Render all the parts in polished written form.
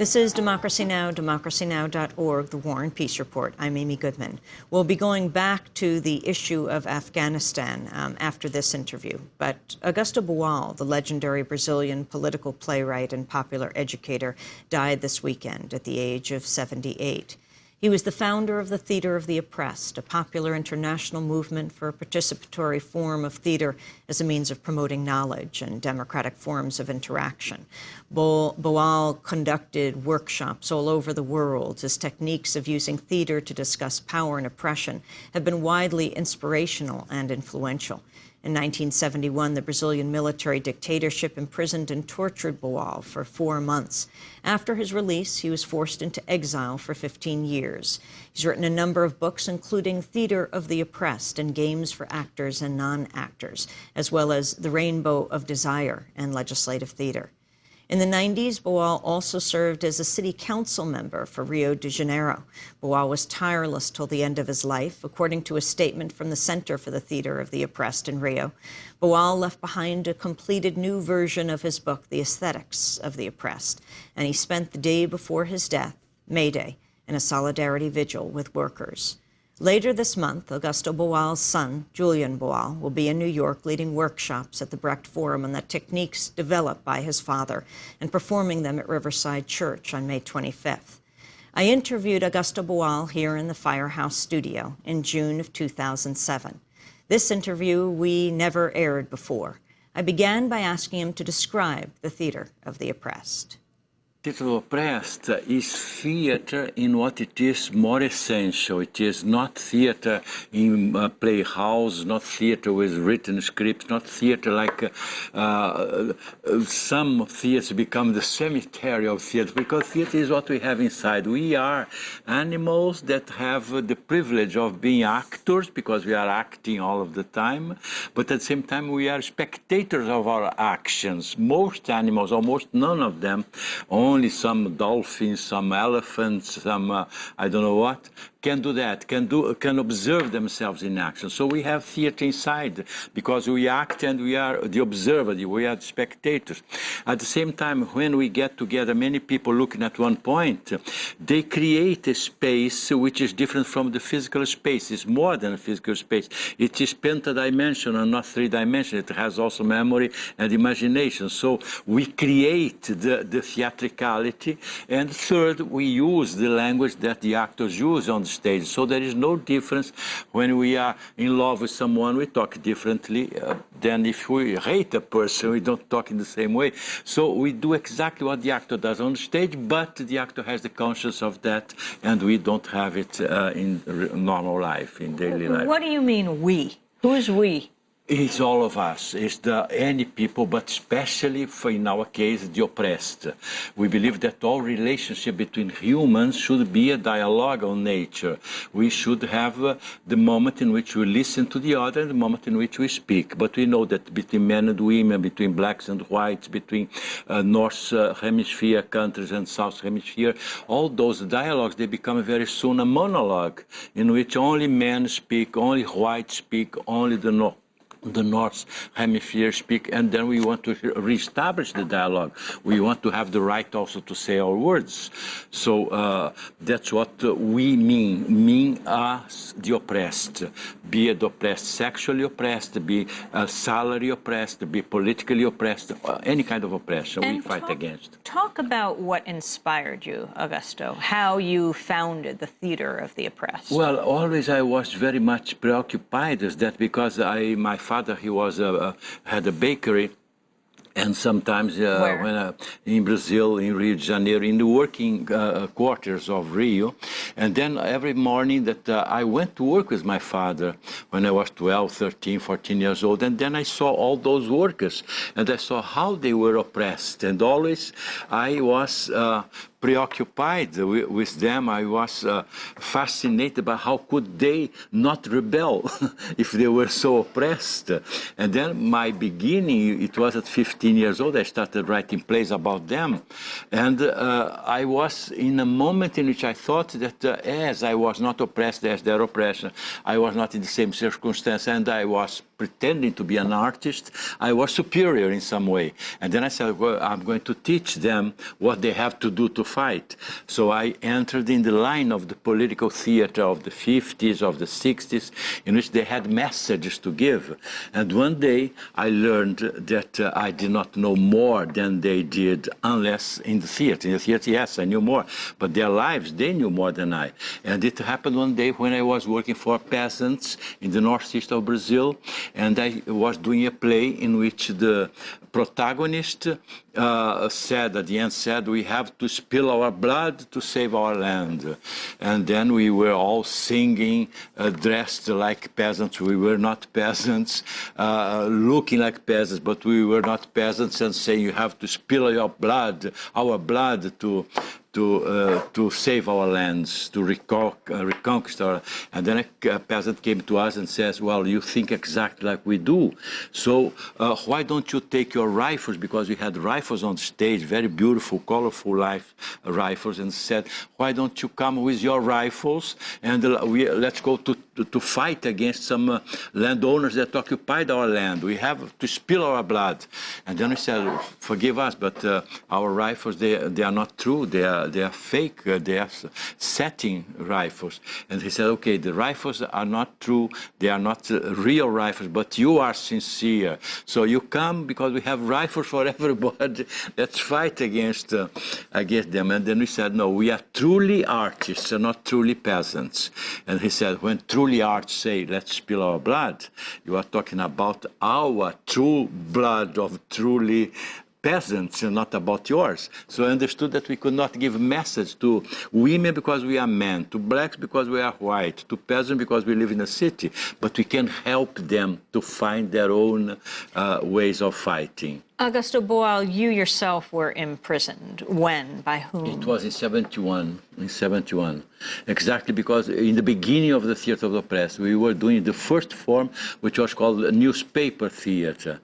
This is Democracy Now!, democracynow.org, The War and Peace Report. I'm Amy Goodman. We'll be going back to the issue of Afghanistan after this interview. But Augusto Boal, the legendary Brazilian political playwright and popular educator, died this weekend at the age of 78. He was the founder of the Theater of the Oppressed, a popular international movement for a participatory form of theater as a means of promoting knowledge and democratic forms of interaction. Boal conducted workshops all over the world. His techniques of using theater to discuss power and oppression have been widely inspirational and influential. In 1971, the Brazilian military dictatorship imprisoned and tortured Boal for 4 months. After his release, he was forced into exile for 15 years. He's written a number of books, including Theater of the Oppressed and Games for Actors and Non-Actors, as well as The Rainbow of Desire and Legislative Theater. In the 90s, Boal also served as a city council member for Rio de Janeiro. Boal was tireless till the end of his life, according to a statement from the Center for the Theater of the Oppressed in Rio. Boal left behind a completed new version of his book, The Aesthetics of the Oppressed, and he spent the day before his death, May Day, in a solidarity vigil with workers. Later this month, Augusto Boal's son, Julian Boal, will be in New York leading workshops at the Brecht Forum on the techniques developed by his father and performing them at Riverside Church on May 25th. I interviewed Augusto Boal here in the Firehouse studio in June of 2007. This interview we never aired before. I began by asking him to describe the Theater of the Oppressed. Theater of the Oppressed is theater in what it is more essential. It is not theater in a playhouse, not theater with written scripts, not theater like some theaters become the cemetery of theater, because theater is what we have inside. We are animals that have the privilege of being actors, because we are acting all of the time, but at the same time we are spectators of our actions. Most animals, almost none of them, only some dolphins, some elephants, some I don't know what, can do that, can observe themselves in action. So we have theater inside, because we act and we are the observer, we are the spectators. At the same time, when we get together, many people looking at one point, they create a space which is different from the physical space. It's more than a physical space. It is pentidimensional, not three-dimensional. It has also memory and imagination. So we create the theatricality. And third, we use the language that the actors use on the stage. So there is no difference. When we are in love with someone, we talk differently than if we hate a person, we don't talk in the same way. So we do exactly what the actor does on stage, but the actor has the conscience of that, and we don't have it in normal life, in daily life. What do you mean we? Who is we? It's all of us. It's any people, but especially for, in our case, the oppressed. We believe that all relationship between humans should be a dialogue on nature. We should have the moment in which we listen to the other and the moment in which we speak. But we know that between men and women, between blacks and whites, between North Hemisphere countries and South Hemisphere, all those dialogues, they become very soon a monologue in which only men speak, only whites speak, only the North Hemisphere speak, and then we want to reestablish the dialogue. We want to have the right also to say our words. So that's what we mean as the oppressed. Be it oppressed, sexually oppressed, be salary oppressed, be politically oppressed, any kind of oppression we fight against. Talk about what inspired you, Augusto, how you founded the Theater of the Oppressed. Well, always I was very much preoccupied with that, because my father, he was had a bakery, and sometimes when in Brazil, in Rio de Janeiro, in the working quarters of Rio. And then every morning that I went to work with my father when I was 12, 13, 14 years old, and then I saw all those workers, and I saw how they were oppressed, and always I was preoccupied with them. I was fascinated by how could they not rebel if they were so oppressed. And then my beginning, it was at 15 years old, I started writing plays about them. And I was in a moment in which I thought that as I was not oppressed as their oppression, I was not in the same circumstance, and I was pretending to be an artist, I was superior in some way. And then I said, well, I'm going to teach them what they have to do to fight. So I entered in the line of the political theater of the 50s, of the 60s, in which they had messages to give. And one day I learned that I did not know more than they did unless in the theater. In the theater, yes, I knew more. But their lives, they knew more than I. And it happened one day when I was working for peasants in the northeast of Brazil, and I was doing a play in which the protagonist said, at the end said, we have to spill our blood to save our land. And then we were all singing, dressed like peasants. We were not peasants, looking like peasants, but we were not peasants, and saying you have to spill your blood, our blood to save our lands, to reconquer our. And then a peasant came to us and says, well, you think exactly like we do. So why don't you take your rifles, because we had rifles on stage, very beautiful, colorful rifles, and said, why don't you come with your rifles and let's go to fight against some landowners that occupied our land. We have to spill our blood. And then we said, forgive us, but our rifles, they are not true. They are fake. They are setting rifles. And he said, okay, the rifles are not true. They are not real rifles, but you are sincere. So you come because we have rifles for everybody. Let's fight against them. And then we said, no, we are truly artists and not truly peasants. And he said, when truly artists say, let's spill our blood, you are talking about our true blood of truly peasants and not about yours. So I understood that we could not give message to women because we are men, to blacks because we are white, to peasants because we live in a city, but we can help them to find their own ways of fighting. Augusto Boal, you yourself were imprisoned. When? By whom? It was in 71. In 71. Exactly because in the beginning of the Theater of the Press, we were doing the first form, which was called newspaper theater,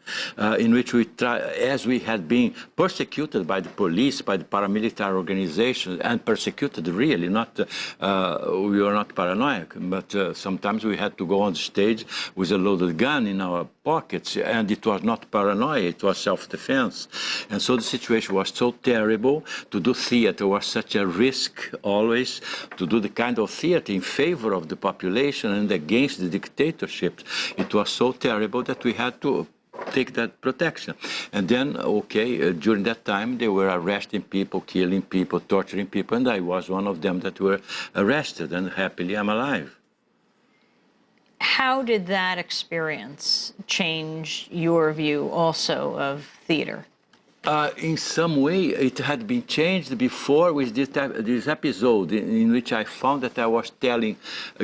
in which we as we had been persecuted by the police, by the paramilitary organizations, and persecuted really, not, we were not paranoid, but sometimes we had to go on the stage with a loaded gun in our pockets, and it was not paranoia, it was self-defense. And so the situation was so terrible. To do theater was such a risk always, to do the kind of theater in favor of the population and against the dictatorship. It was so terrible that we had to take that protection. And then, okay, during that time, they were arresting people, killing people, torturing people, and I was one of them that were arrested, and happily I'm alive. How did that experience change your view also of theater? In some way, it had been changed before with this episode in which I found that I was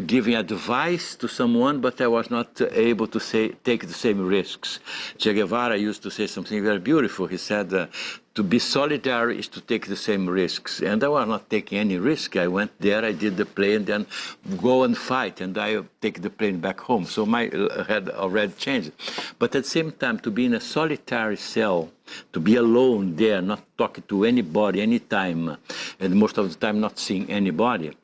giving advice to someone, but I was not able to take the same risks. Che Guevara used to say something very beautiful. He said, to be solidary is to take the same risks. And I was not taking any risk. I went there, I did the play, and then go and fight, and I take the plane back home. So my had already changed. But at the same time, to be in a solitary cell, to be alone there, not talking to anybody, anytime, and most of the time not seeing anybody,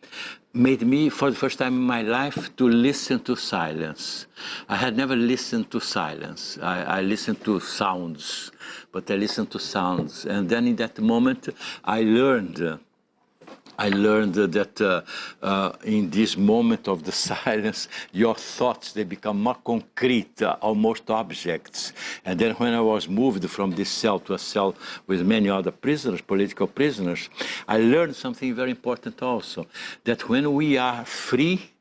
made me, for the first time in my life, to listen to silence. I had never listened to silence. I listened to sounds, but I listened to sounds. And then in that moment, I learned that in this moment of the silence, your thoughts, they become more concrete, almost objects. And then when I was moved from this cell to a cell with many other prisoners, political prisoners, I learned something very important also, that when we are free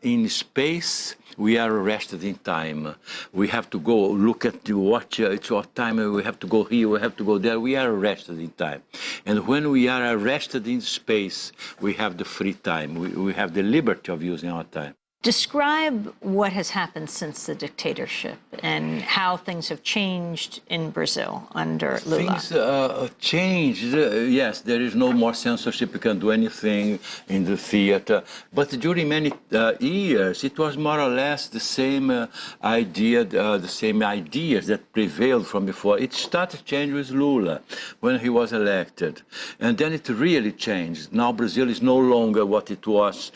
in space, we are arrested in time. We have to go look at the watch, it's what time, we have to go here, we have to go there. We are arrested in time. And when we are arrested in space, we have the free time. We have the liberty of using our time. Describe what has happened since the dictatorship and how things have changed in Brazil under Lula. Things changed. Yes, there is no more censorship. You can do anything in the theater. But during many years, it was more or less the same idea, the same ideas that prevailed from before. It started changing with Lula when he was elected. And then it really changed. Now Brazil is no longer what it was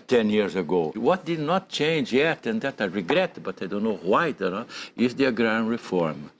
10 years ago. What did did not change yet, and that I regret, but I don't know why, is the agrarian reform.